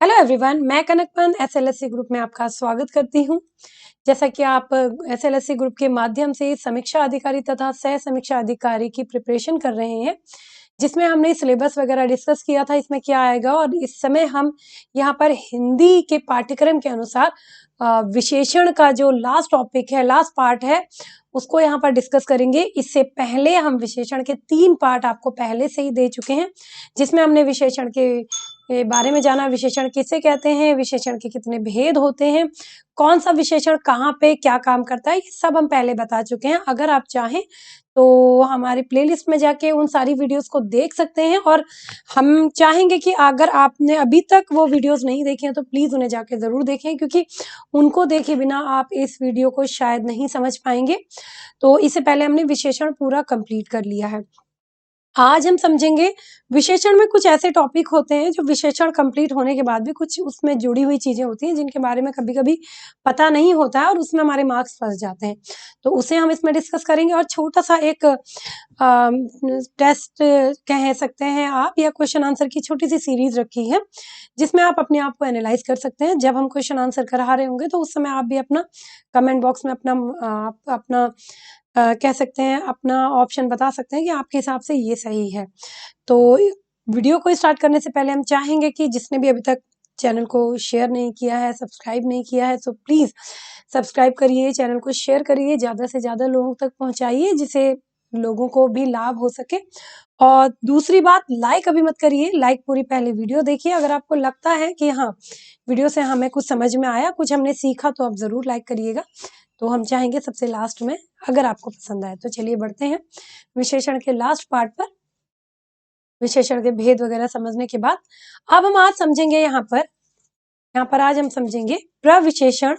Hello everyone, मैं कनकपंत SLSC group में आपका स्वागत करती हूं। जैसा कि आप एसएलएससी ग्रुप के माध्यम से समीक्षा अधिकारी तथा सह समीक्षा अधिकारी की प्रिपरेशन कर रहे हैं, जिसमें हमने सिलेबस वगैरह डिस्कस किया था इसमें क्या आएगा। और इस समय हम यहाँ पर हिंदी के पाठ्यक्रम के अनुसार विशेषण का जो लास्ट टॉपिक है, लास्ट पार्ट है, उसको यहाँ पर डिस्कस करेंगे। इससे पहले हम विशेषण के 3 पार्ट आपको पहले से ही दे चुके हैं, जिसमें हमने विशेषण के बारे में जाना, विशेषण किसे कहते हैं, विशेषण के कितने भेद होते हैं, कौन सा विशेषण कहाँ पे क्या काम करता है, ये सब हम पहले बता चुके हैं। अगर आप चाहें तो हमारी प्लेलिस्ट में जाके उन सारी वीडियोस को देख सकते हैं। और हम चाहेंगे कि अगर आपने अभी तक वो वीडियोस नहीं देखे हैं तो प्लीज उन्हें जाके जरूर देखें, क्योंकि उनको देखे बिना आप इस वीडियो को शायद नहीं समझ पाएंगे। तो इससे पहले हमने विशेषण पूरा कंप्लीट कर लिया है। आज हम समझेंगे विशेषण में कुछ ऐसे टॉपिक होते हैं जो विशेषण कंप्लीट होने के बाद भी कुछ उसमें जुड़ी हुई चीजें होती हैं, जिनके बारे में कभी कभी पता नहीं होता है और उसमें हमारे मार्क्स फंस जाते हैं। तो उसे हम इसमें डिस्कस करेंगे। और छोटा सा एक टेस्ट कह सकते हैं आप, या क्वेश्चन आंसर की छोटी सी सीरीज रखी है, जिसमें आप अपने आप को एनालाइज कर सकते हैं। जब हम क्वेश्चन आंसर करा रहे होंगे तो उस समय आप भी अपना कमेंट बॉक्स में अपना कह सकते हैं अपना ऑप्शन बता सकते हैं कि आपके हिसाब से ये सही है। तो वीडियो को स्टार्ट करने से पहले हम चाहेंगे कि जिसने भी अभी तक चैनल को शेयर नहीं किया है, सब्सक्राइब नहीं किया है, तो प्लीज सब्सक्राइब करिए, चैनल को शेयर करिए, ज्यादा से ज्यादा लोगों तक पहुंचाइए, जिसे लोगों को भी लाभ हो सके। और दूसरी बात, लाइक अभी मत करिए, लाइक पूरी पहले वीडियो देखिए। अगर आपको लगता है कि हाँ, वीडियो से हमें कुछ समझ में आया, कुछ हमने सीखा, तो आप जरूर लाइक करिएगा। तो हम चाहेंगे सबसे लास्ट में, अगर आपको पसंद आए। तो चलिए बढ़ते हैं विशेषण के लास्ट पार्ट पर। विशेषण के भेद वगैरह समझने के बाद अब हम आज समझेंगे यहाँ पर आज हम समझेंगे प्रविशेषण,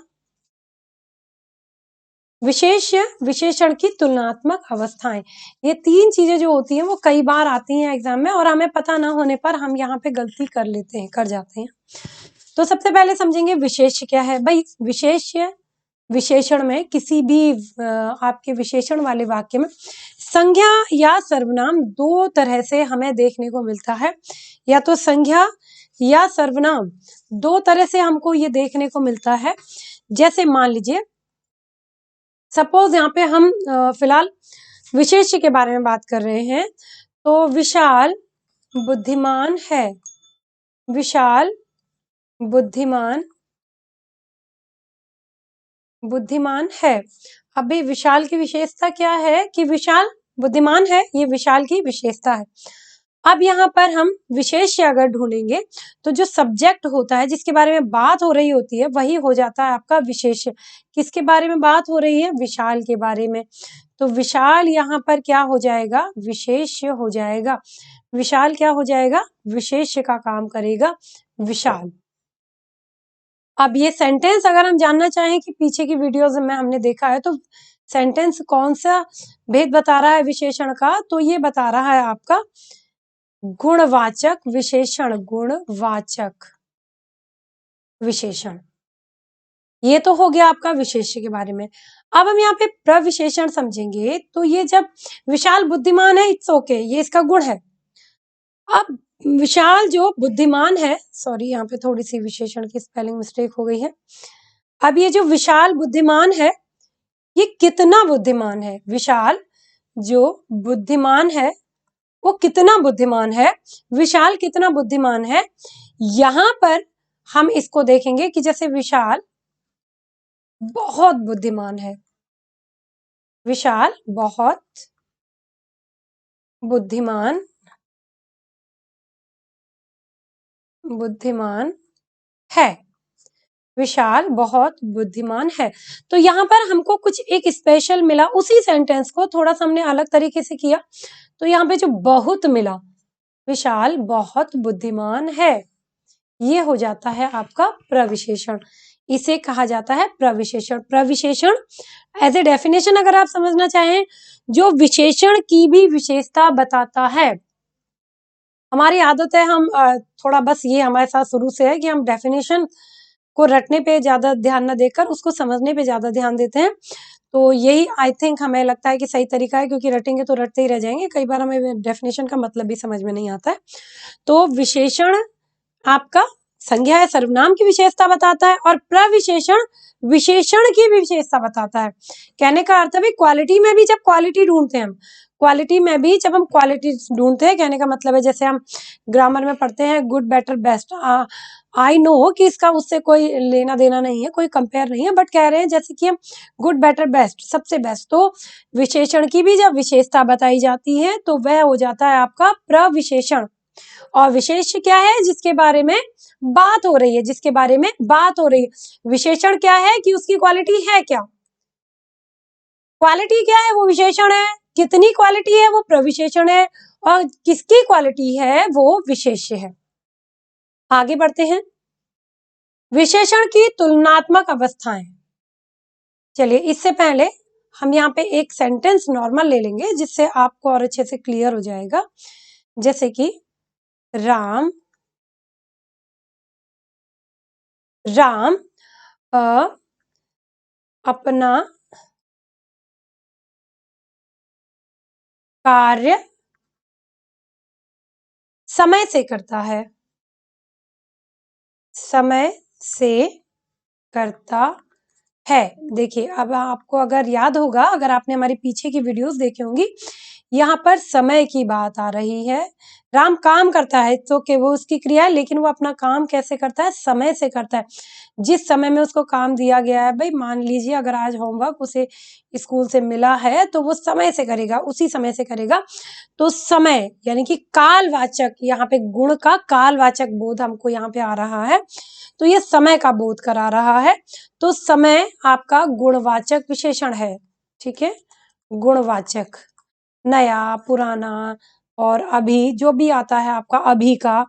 विशेष्य, विशेषण की तुलनात्मक अवस्थाएं। ये 3 चीजें जो होती हैं वो कई बार आती हैं एग्जाम में, और हमें पता ना होने पर हम यहाँ पे गलती कर जाते हैं। तो सबसे पहले समझेंगे विशेष्य क्या है। भाई, विशेष्य विशेषण में किसी भी आपके विशेषण वाले वाक्य में संज्ञा या सर्वनाम 2 तरह से हमें देखने को मिलता है। या तो संज्ञा या सर्वनाम 2 तरह से हमको ये देखने को मिलता है। जैसे मान लीजिए, सपोज यहाँ पे हम फिलहाल विशेष्य के बारे में बात कर रहे हैं। तो विशाल बुद्धिमान है, विशाल बुद्धिमान है। अभी विशाल की विशेषता क्या है कि विशाल बुद्धिमान है, ये विशाल की विशेषता है। अब यहाँ पर हम विशेष्य अगर ढूंढेंगे तो जो सब्जेक्ट होता है, जिसके बारे में बात हो रही होती है, वही हो जाता है आपका विशेष्य। किसके बारे में बात हो रही है? विशाल के बारे में। तो विशाल यहाँ पर क्या हो जाएगा? विशेष्य हो जाएगा। विशाल क्या हो जाएगा? विशेष्य का काम करेगा विशाल। अब ये सेंटेंस अगर हम जानना चाहें कि पीछे की वीडियोस में हमने देखा है, तो सेंटेंस कौन सा भेद बता रहा है विशेषण का? तो ये बता रहा है आपका गुणवाचक विशेषण, गुणवाचक विशेषण। ये तो हो गया आपका विशेष्य के बारे में। अब हम यहाँ पे प्रविशेषण समझेंगे। तो ये जब विशाल बुद्धिमान है, इट्स ओके, ये इसका गुण है। अब विशाल जो बुद्धिमान है, सॉरी यहाँ पे थोड़ी सी विशेषण की स्पेलिंग मिस्टेक हो गई है। अब ये जो विशाल बुद्धिमान है, ये कितना बुद्धिमान है? विशाल जो बुद्धिमान है वो कितना बुद्धिमान है? विशाल कितना बुद्धिमान है? यहां पर हम इसको देखेंगे कि जैसे विशाल बहुत बुद्धिमान है, विशाल बहुत बुद्धिमान है, विशाल बहुत बुद्धिमान है। तो यहाँ पर हमको कुछ एक स्पेशल मिला। उसी सेंटेंस को थोड़ा सा हमने अलग तरीके से किया। तो यहाँ पे जो बहुत मिला, विशाल बहुत बुद्धिमान है, ये हो जाता है आपका प्रविशेषण। इसे कहा जाता है प्रविशेषण। प्रविशेषण एज ए डेफिनेशन अगर आप समझना चाहें, जो विशेषण की भी विशेषता बताता है। हमारी आदत है, हम थोड़ा बस ये हमारे साथ शुरू से है कि हम डेफिनेशन को रटने पे ज्यादा ध्यान न देकर उसको समझने पे ज्यादा ध्यान देते हैं। तो यही आई थिंक हमें लगता है कि सही तरीका है, क्योंकि रटेंगे तो रटते ही रह जाएंगे। कई बार हमें डेफिनेशन का मतलब भी समझ में नहीं आता है। तो विशेषण आपका संज्ञा है, सर्वनाम की विशेषता बताता है, और प्रविशेषण विशेषण की भी विशेषता बताता है। कहने का अर्थ है क्वालिटी में भी जब क्वालिटी ढूंढते हैं हम, क्वालिटी में भी जब हम क्वालिटी ढूंढते हैं, कहने का मतलब है जैसे हम ग्रामर में पढ़ते हैं good better best, I know कि इसका उससे कोई लेना देना नहीं है, कोई कंपेयर नहीं है, बट कह रहे हैं जैसे कि हम गुड बेटर बेस्ट सबसे बेस्ट, तो विशेषण की भी जब विशेषता बताई जाती है तो वह हो जाता है आपका प्रविशेषण। और विशेष्य क्या है, जिसके बारे में बात हो रही है, जिसके बारे में बात हो रही है। विशेषण क्या है कि उसकी क्वालिटी है क्या, क्वालिटी क्या है वो विशेषण है, कितनी क्वालिटी है वो प्रविशेषण है, और किसकी क्वालिटी है वो विशेष्य है। आगे बढ़ते हैं, विशेषण की तुलनात्मक अवस्थाएं। चलिए इससे पहले हम यहाँ पे एक सेंटेंस नॉर्मल ले लेंगे जिससे आपको और अच्छे से क्लियर हो जाएगा। जैसे कि राम अपना कार्य समय से करता है, समय से करता है। देखिए अब आपको अगर याद होगा, अगर आपने हमारी पीछे की वीडियोस देखी होंगी, यहाँ पर समय की बात आ रही है। राम काम करता है तो कि वो उसकी क्रिया है, लेकिन वो अपना काम कैसे करता है, समय से करता है। जिस समय में उसको काम दिया गया है, भाई मान लीजिए अगर आज होमवर्क उसे स्कूल से मिला है तो वो समय से करेगा, उसी समय से करेगा। तो समय यानी कि कालवाचक, यहाँ पे गुण का कालवाचक बोध हमको यहाँ पे आ रहा है, तो ये समय का बोध करा रहा है। तो समय आपका गुणवाचक विशेषण है, ठीक है, गुणवाचक। नया, पुराना और अभी जो भी आता है आपका, अभी का,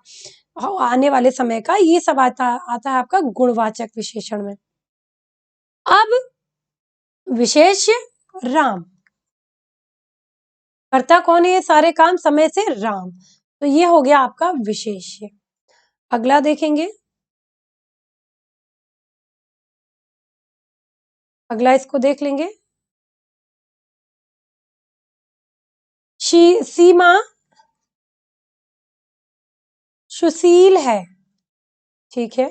आने वाले समय का, ये सब आता है आपका गुणवाचक विशेषण में। अब विशेष्य राम, करता कौन है ये सारे काम, समय से राम, तो ये हो गया आपका विशेष्य। अगला देखेंगे, अगला इसको देख लेंगे, सीमा सुशील है, ठीक है,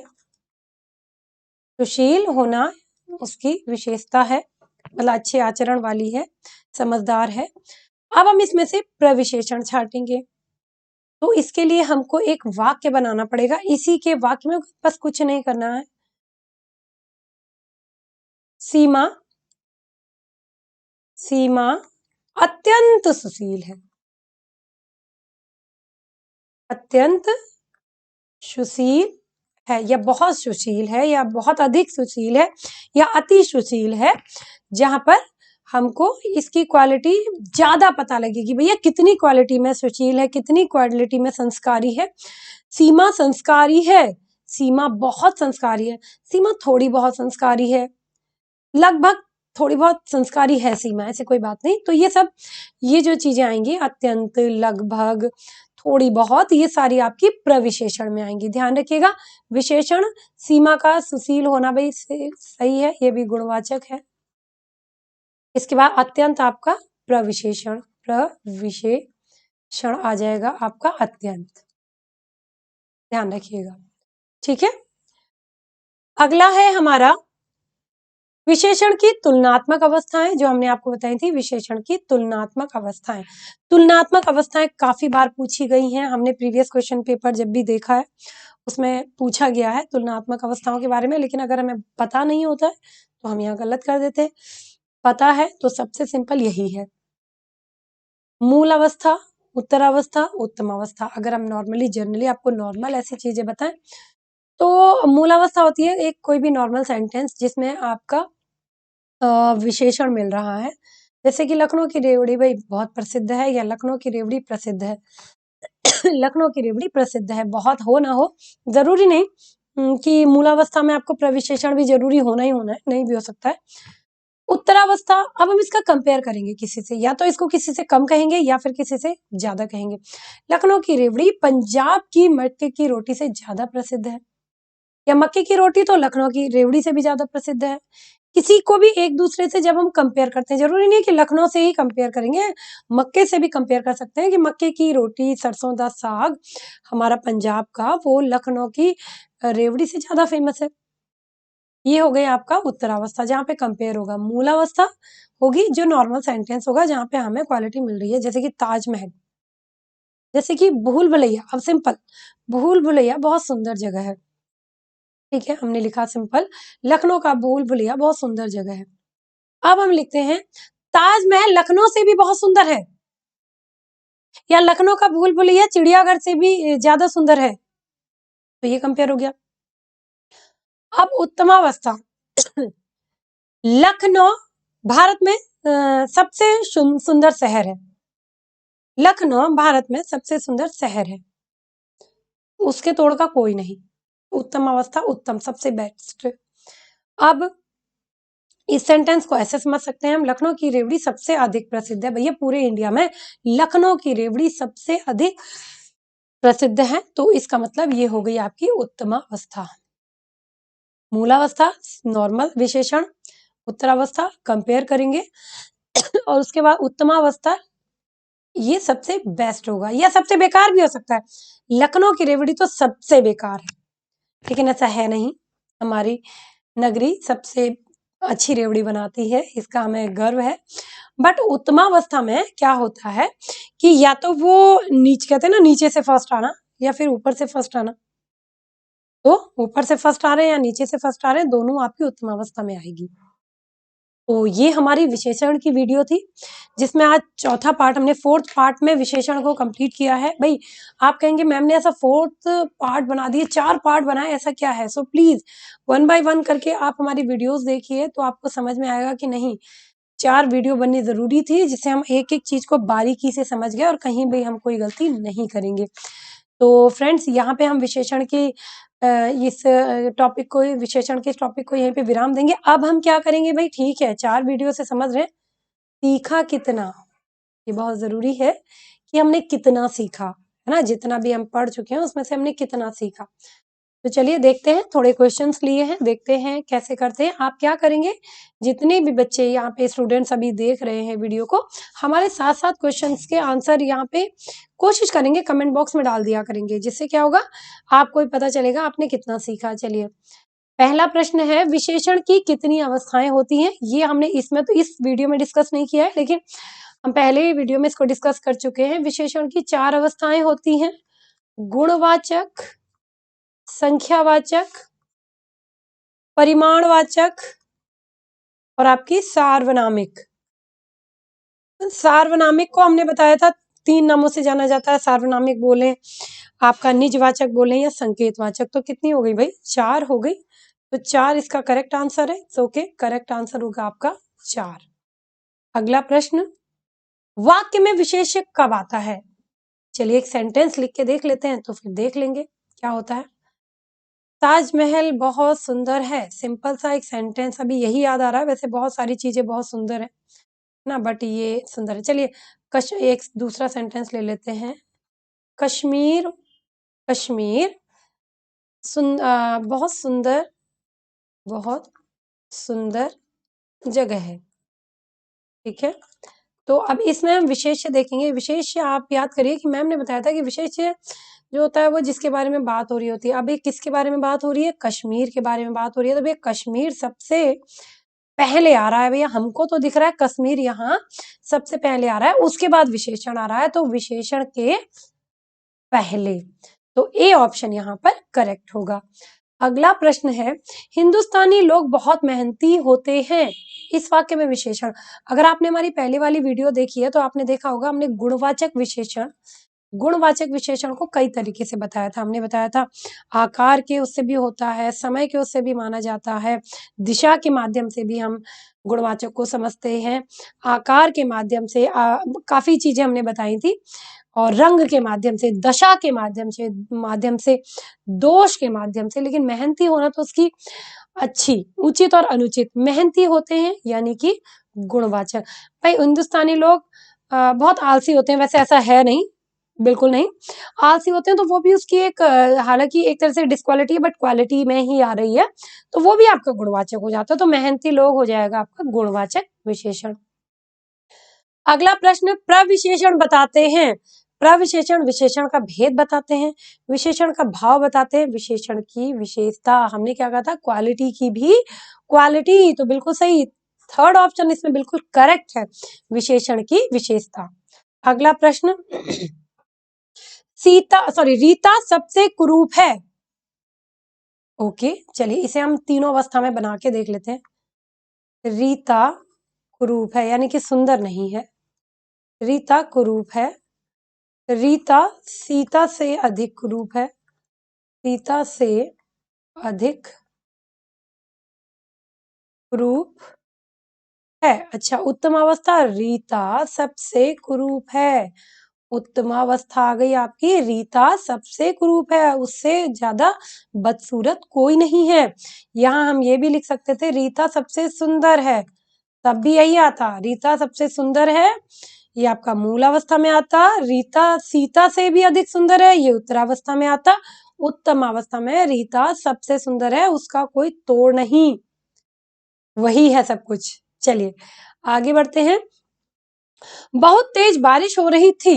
सुशील होना उसकी विशेषता है, मतलब अच्छे आचरण वाली है, समझदार है। अब हम इसमें से प्रविशेषण छाटेंगे, तो इसके लिए हमको एक वाक्य बनाना पड़ेगा। इसी के वाक्य में बस कुछ नहीं करना है, सीमा सीमा अत्यंत सुशील है, अत्यंत सुशील है, या बहुत सुशील है, या बहुत अधिक सुशील है, या अति सुशील है। जहां पर हमको इसकी क्वालिटी ज्यादा पता लगेगी, भैया कितनी क्वालिटी में सुशील है, कितनी क्वालिटी में संस्कारी है। सीमा संस्कारी है, सीमा बहुत संस्कारी है, सीमा थोड़ी बहुत संस्कारी है, लगभग थोड़ी बहुत संस्कारी है सीमा, ऐसे कोई बात नहीं। तो ये सब, ये जो चीजें आएंगी, अत्यंत, लगभग, थोड़ी बहुत, ये सारी आपकी प्रविशेषण में आएंगी। ध्यान रखिएगा, विशेषण सीमा का सुशील होना भाई सही है, ये भी गुणवाचक है। इसके बाद अत्यंत आपका प्रविशेषण, प्रविशेषण आ जाएगा आपका अत्यंत, ध्यान रखिएगा, ठीक है। अगला है हमारा विशेषण की तुलनात्मक अवस्थाएं, जो हमने आपको बताई थी, विशेषण की तुलनात्मक अवस्थाएं। तुलनात्मक अवस्थाएं काफी बार पूछी गई हैं, हमने प्रीवियस क्वेश्चन पेपर जब भी देखा है उसमें पूछा गया है तुलनात्मक अवस्थाओं के बारे में, लेकिन अगर हमें पता नहीं होता है तो हम यहाँ गलत कर देते हैं। पता है तो सबसे सिंपल यही है, मूल अवस्था, उत्तरावस्था, उत्तम अवस्था। अगर हम नॉर्मली जनरली आपको नॉर्मल ऐसी चीजें बताएं तो मूल अवस्था होती है एक कोई भी नॉर्मल सेंटेंस जिसमें आपका विशेषण मिल रहा है, जैसे कि लखनऊ की रेवड़ी भाई बहुत प्रसिद्ध है, या लखनऊ की रेवड़ी प्रसिद्ध है। लखनऊ की रेवड़ी प्रसिद्ध है, बहुत हो ना हो, जरूरी नहीं कि मूलावस्था में आपको प्रविशेषण भी जरूरी होना ही होना है, नहीं भी हो सकता है। उत्तरावस्था, अब हम इसका कंपेयर करेंगे किसी से, या तो इसको किसी से कम कहेंगे या फिर किसी से ज्यादा कहेंगे। लखनऊ की रेवड़ी पंजाब की मक्के की रोटी से ज्यादा प्रसिद्ध है, या मक्के की रोटी तो लखनऊ की रेवड़ी से भी ज्यादा प्रसिद्ध है, किसी को भी एक दूसरे से जब हम कंपेयर करते हैं, जरूरी नहीं है कि लखनऊ से ही कंपेयर करेंगे, मक्के से भी कंपेयर कर सकते हैं कि मक्के की रोटी, सरसों दा साग हमारा पंजाब का, वो लखनऊ की रेवड़ी से ज्यादा फेमस है। ये हो गई आपका उत्तरावस्था जहाँ पे कंपेयर होगा। मूलावस्था होगी जो नॉर्मल सेंटेंस होगा जहाँ पे हमें क्वालिटी मिल रही है, जैसे कि ताजमहल, जैसे कि भूल भुलैया। अब सिंपल, भूल भुलैया बहुत सुंदर जगह है, ठीक है, हमने लिखा सिंपल, लखनऊ का भूल भुलैया बहुत सुंदर जगह है। अब हम लिखते हैं ताजमहल लखनऊ से भी बहुत सुंदर है, या लखनऊ का भूल भुलैया चिड़ियाघर से भी ज्यादा सुंदर है, तो ये कंपेयर हो गया। अब उत्तमावस्था, लखनऊ भारत में सबसे सुंदर शहर है, लखनऊ भारत में सबसे सुंदर शहर है, उसके तोड़ का कोई नहीं। उत्तम अवस्था, उत्तम, सबसे बेस्ट। अब इस सेंटेंस को ऐसे समझ सकते हैं हम, लखनऊ की रेवड़ी सबसे अधिक प्रसिद्ध है। भैया पूरे इंडिया में लखनऊ की रेवड़ी सबसे अधिक प्रसिद्ध है, तो इसका मतलब ये हो गई आपकी उत्तमावस्था। मूलावस्था नॉर्मल विशेषण, उत्तरावस्था कंपेयर करेंगे और उसके बाद उत्तमावस्था ये सबसे बेस्ट होगा, या सबसे बेकार भी हो सकता है। लखनऊ की रेवड़ी तो सबसे बेकार है, लेकिन ऐसा है नहीं, हमारी नगरी सबसे अच्छी रेवड़ी बनाती है, इसका हमें गर्व है। बट उत्तमावस्था में क्या होता है कि या तो वो कहते हैं ना नीचे से फर्स्ट आना, या फिर ऊपर से फर्स्ट आना, तो ऊपर से फर्स्ट आ रहे हैं या नीचे से फर्स्ट आ रहे हैं, दोनों आपकी उत्तमावस्था में आएगी। तो ये हमारी विशेषण की वीडियो थी, जिसमें आज चौथा पार्ट, हमने फोर्थ पार्ट में विशेषण को कंप्लीट किया है। भाई आप कहेंगे मैम ने ऐसा फोर्थ पार्ट बना दिए, 4 पार्ट बनाए, ऐसा क्या है? सो प्लीज 1 बाय 1 करके आप हमारी वीडियोस देखिए, तो आपको समझ में आएगा कि नहीं 4 वीडियो बननी जरूरी थी, जिससे हम एक एक चीज को बारीकी से समझ गए और कहीं भी हम कोई गलती नहीं करेंगे। तो फ्रेंड्स यहाँ पे हम विशेषण की इस टॉपिक को, विशेषण के इस टॉपिक को यहीं पे विराम देंगे। अब हम क्या करेंगे भाई, ठीक है 4 वीडियो से समझ रहे हैं, सीखा कितना, ये बहुत जरूरी है कि हमने कितना सीखा, है ना, जितना भी हम पढ़ चुके हैं उसमें से हमने कितना सीखा। तो चलिए देखते हैं, थोड़े क्वेश्चंस लिए हैं, देखते हैं कैसे करते हैं। आप क्या करेंगे, जितने भी बच्चे यहाँ पे स्टूडेंट्स अभी देख रहे हैं वीडियो को, हमारे साथ साथ क्वेश्चंस के आंसर यहाँ पे कोशिश करेंगे कमेंट बॉक्स में डाल दिया करेंगे, जिससे क्या होगा आपको भी पता चलेगा आपने कितना सीखा। चलिए पहला प्रश्न है, विशेषण की कितनी अवस्थाएं होती हैं? ये हमने इसमें तो इस वीडियो में डिस्कस नहीं किया है, लेकिन हम पहले ही वीडियो में इसको डिस्कस कर चुके हैं। विशेषण की 4 अवस्थाएं होती हैं, गुणवाचक, संख्यावाचक, परिमाणवाचक और आपकी सार्वनामिक। सार्वनामिक को हमने बताया था 3 नामों से जाना जाता है, सार्वनामिक बोले, आपका निजवाचक बोले या संकेतवाचक। तो कितनी हो गई भाई, 4 हो गई, तो 4 इसका करेक्ट आंसर है। ओके, करेक्ट आंसर होगा आपका 4। अगला प्रश्न, वाक्य में विशेष्य कब आता है? चलिए एक सेंटेंस लिख के देख लेते हैं, तो फिर देख लेंगे क्या होता है। ताजमहल बहुत सुंदर है, सिंपल सा एक सेंटेंस, अभी यही याद आ रहा है, वैसे बहुत सारी चीजें बहुत सुंदर है ना, बट ये सुंदर है। चलिए एक दूसरा सेंटेंस ले लेते हैं, कश्मीर, कश्मीर बहुत सुंदर, बहुत सुंदर जगह है, ठीक है। तो अब इसमें हम विशेष्य देखेंगे। विशेष्य आप याद करिए कि मैम ने बताया था कि विशेष्य जो होता है वो जिसके बारे में बात हो रही होती है। अब ये किसके बारे में बात हो रही है, कश्मीर के बारे में बात हो रही है, तो भैया कश्मीर सबसे पहले आ रहा है, भैया हमको तो दिख रहा है कश्मीर यहाँ सबसे पहले आ रहा है, उसके बाद विशेषण आ रहा है, तो विशेषण के पहले, तो ए ऑप्शन यहाँ पर करेक्ट होगा। अगला प्रश्न है, हिंदुस्तानी लोग बहुत मेहनती होते हैं, इस वाक्य में विशेषण। अगर आपने हमारी पहले वाली वीडियो देखी है तो आपने देखा होगा हमने गुणवाचक विशेषण, गुणवाचक विशेषण को कई तरीके से बताया था। हमने बताया था आकार के उससे भी होता है, समय के उससे भी माना जाता है, दिशा के माध्यम से भी हम गुणवाचक को समझते हैं, आकार के माध्यम से काफी चीजें हमने बताई थी, और रंग के माध्यम से, दशा के माध्यम से, दोष के माध्यम से। लेकिन मेहनती होना तो उसकी अच्छी, उचित और अनुचित, मेहनती होते हैं यानी कि गुणवाचक। भाई हिंदुस्तानी लोग बहुत आलसी होते हैं, वैसे ऐसा है नहीं, बिल्कुल नहीं। आलसी होते हैं तो वो भी उसकी एक हालांकि एक तरह से डिस्क्वालिटी है, बट क्वालिटी में ही आ रही है, तो वो भी आपका गुणवाचक हो जाता है। तो मेहनती लोग हो जाएगा आपका गुणवाचक विशेषण। अगला प्रश्न, प्रविशेषण बताते हैं। प्रविशेषण विशेषण का भेद बताते हैं, विशेषण का भाव बताते हैं, विशेषण की विशेषता। हमने क्या कहा था, क्वालिटी की भी क्वालिटी, तो बिल्कुल सही, थर्ड ऑप्शन इसमें बिल्कुल करेक्ट है, विशेषण की विशेषता। अगला प्रश्न, रीता सबसे कुरूप है। ओके, चलिए इसे हम तीनों अवस्था में बना के देख लेते हैं। रीता कुरूप है यानी कि सुंदर नहीं है, रीता कुरूप है, रीता सीता से अधिक कुरूप है, सीता से अधिक कुरूप है। अच्छा, उत्तम अवस्था, रीता सबसे कुरूप है। उत्तमावस्था आ गई आपकी, रीता सबसे कुरूप है, उससे ज्यादा बदसूरत कोई नहीं है। यहाँ हम ये भी लिख सकते थे, रीता सबसे सुंदर है, तब भी यही आता, रीता सबसे सुंदर है, ये आपका मूल अवस्था में आता। रीता सीता से भी अधिक सुंदर है, ये उत्तरावस्था में आता। उत्तम अवस्था में रीता सबसे सुंदर है, उसका कोई तोड़ नहीं, वही है सब कुछ। चलिए आगे बढ़ते हैं। बहुत तेज बारिश हो रही थी,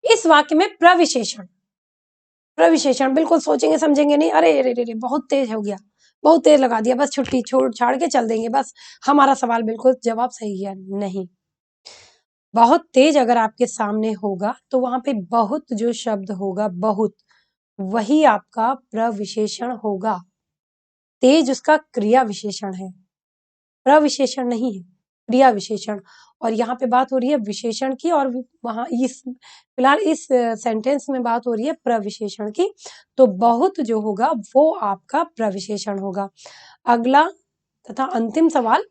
इस वाक्य में प्रविशेषण। प्रविशेषण बिल्कुल सोचेंगे समझेंगे नहीं, अरे अरे अरे बहुत तेज हो गया, बहुत तेज लगा दिया, बस छुट्टी छोड़ छाड़ के चल देंगे, बस हमारा सवाल बिल्कुल जवाब सही है, नहीं। बहुत तेज अगर आपके सामने होगा तो वहां पे बहुत जो शब्द होगा, बहुत, वही आपका प्रविशेषण होगा। तेज उसका क्रिया विशेषण है, प्रविशेषण नहीं है, क्रिया विशेषण। और यहाँ पे बात हो रही है विशेषण की, और वहां इस फिलहाल इस सेंटेंस में बात हो रही है प्रविशेषण की, तो बहुत जो होगा वो आपका प्रविशेषण होगा। अगला तथा अंतिम सवाल,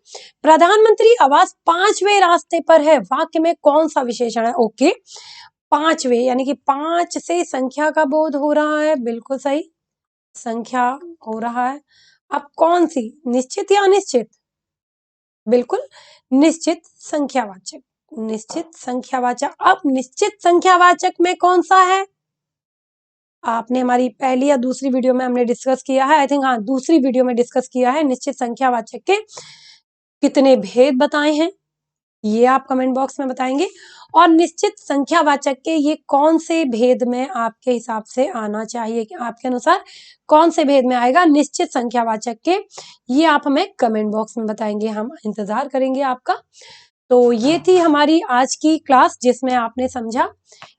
प्रधानमंत्री आवास 5वें रास्ते पर है, वाक्य में कौन सा विशेषण है। ओके, 5वें यानी कि 5 से संख्या का बोध हो रहा है, बिल्कुल सही, संख्या हो रहा है। अब कौन सी, निश्चित या अनिश्चित, बिल्कुल निश्चित संख्यावाचक, निश्चित संख्यावाचक। अब निश्चित संख्यावाचक में कौन सा है, आपने हमारी पहली या दूसरी वीडियो में हमने डिस्कस किया है, आई थिंक हाँ दूसरी वीडियो में डिस्कस किया है, निश्चित संख्यावाचक के कितने भेद बताए हैं, ये आप कमेंट बॉक्स में बताएंगे। और निश्चित संख्यावाचक के ये कौन से भेद में आपके हिसाब से आना चाहिए, कि आपके अनुसार कौन से भेद में आएगा निश्चित संख्यावाचक के, ये आप हमें कमेंट बॉक्स में बताएंगे, हम इंतजार करेंगे आपका। तो ये थी हमारी आज की क्लास, जिसमें आपने समझा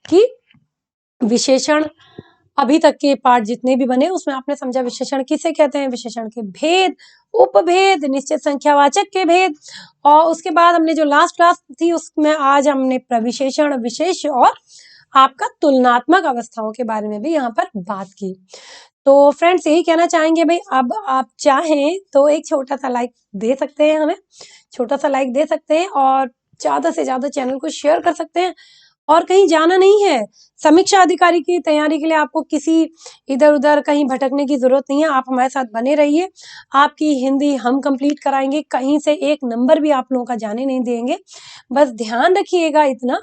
कि विशेषण, अभी तक के पार्ट जितने भी बने उसमें आपने समझा विशेषण किसे कहते हैं, विशेषण के भेद, उपभेद, निश्चित संख्यावाचक के भेद, और उसके बाद हमने जो लास्ट क्लास थी उसमें आज हमने प्रविशेषण, विशेष और आपका तुलनात्मक अवस्थाओं के बारे में भी यहाँ पर बात की। तो फ्रेंड्स यही कहना चाहेंगे भाई, अब आप चाहें तो एक छोटा सा लाइक दे सकते हैं, हमें छोटा सा लाइक दे सकते हैं, और ज्यादा से ज्यादा चैनल को शेयर कर सकते हैं। और कहीं जाना नहीं है, समीक्षा अधिकारी की तैयारी के लिए आपको किसी इधर उधर कहीं भटकने की जरूरत नहीं है, आप हमारे साथ बने रहिए, आपकी हिंदी हम कंप्लीट कराएंगे, कहीं से एक नंबर भी आप लोगों का जाने नहीं देंगे। बस ध्यान रखिएगा इतना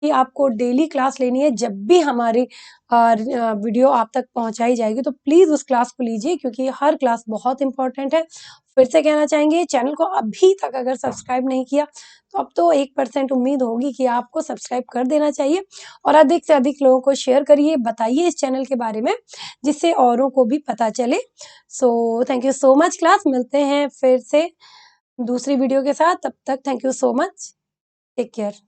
कि आपको डेली क्लास लेनी है, जब भी हमारी वीडियो आप तक पहुंचाई जाएगी तो प्लीज उस क्लास को लीजिए, क्योंकि हर क्लास बहुत इंपॉर्टेंट है। फिर से कहना चाहेंगे, चैनल को अभी तक अगर सब्सक्राइब नहीं किया तो अब तो 1% उम्मीद होगी कि आपको सब्सक्राइब कर देना चाहिए, और अधिक से अधिक लोगों को शेयर करिए, बताइए इस चैनल के बारे में, जिससे औरों को भी पता चले। So thank you so much class, मिलते हैं फिर से दूसरी वीडियो के साथ, तब तक thank you so much, take care.